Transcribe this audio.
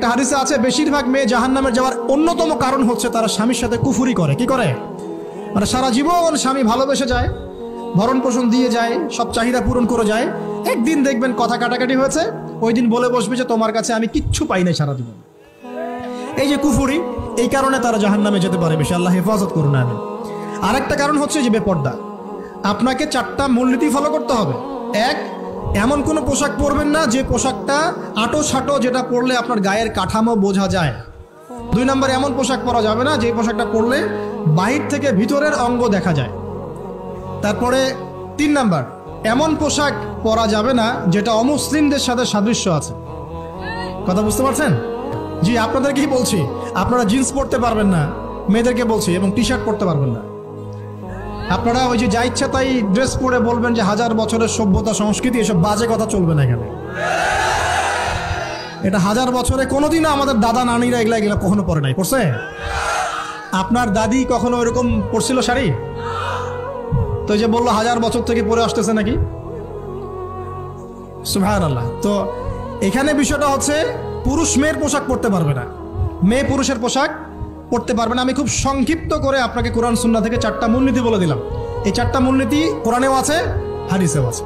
একটা হাদিসে আছে বেশিরভাগ মেয়ে জাহান্নামের যাওয়ার অন্যতম কারণ হচ্ছে তারা স্বামীর সাথে কুফুরি করে। কি করে? মানে সারা জীবন স্বামী ভালোবেসে যায়, ভরণ পোষণ দিয়ে যায়, সব চাহিদা পূরণ করে যায়, একদিন দেখবেন কথা কাটাকাটি হয়েছে, ওই দিন বলে বসবে যে তোমার কাছে আমি কিচ্ছু পাই নাই সারা জীবন। এই যে কুফুরি, এই কারণে তারা জাহান্নামে যেতে পারে বেশি। আল্লাহ হেফাজত করুন। আমি আরেকটা কারণ হচ্ছে যে বেপর্দা। আপনাকে 4টা মূলনীতি ফলো করতে হবে। 1, এমন কোনো পোশাক পরবেন না যে পোশাকটা আটো ছাটো, যেটা পরলে আপনার গায়ের কাঠামো বোঝা যায়। 2 নম্বর, এমন পোশাক পরা যাবে না যে পোশাকটা পরলে বাহির থেকে ভিতরের অঙ্গ দেখা যায়। তারপরে 3 নম্বর, এমন পোশাক পরা যাবে না যেটা অমুসলিমদের সাথে সাদৃশ্য আছে। কথা বুঝতে পারছেন? জি, আপনাদেরকেই বলছি, আপনারা জিন্স পরতে পারবেন না, মেয়েদেরকে বলছি, এবং টি শার্ট পরতে পারবেন না। আপনারা ওই যে যা ইচ্ছা তাই ড্রেস পরে বলবেন যে 1000 বছরের সভ্যতা সংস্কৃতি, এসব বাজে কথা চলবে না এখানে। এটা 1000 বছরে কোনোদিনও আমাদের দাদা নানিরা এগুলা কখনো পরে নাই। পড়ছে? আপনার দাদি কখনো এরকম পরছিল শাড়ি? তো যে বললো 1000 বছর থেকে পরে আসতেছে নাকি? সুবহানাল্লাহ। তো এখানে বিষয়টা হচ্ছে পুরুষ মেয়ের পোশাক পরতে পারবে না, মেয়ে পুরুষের পোশাক পড়তে পারবে না। আমি খুব সংক্ষিপ্ত করে আপনাকে কোরআন সুন্নাহ থেকে 4টা মূলনীতি বলে দিলাম। এই 4টা মূলনীতি কোরআনেও আছে, হাদিসেও আছে।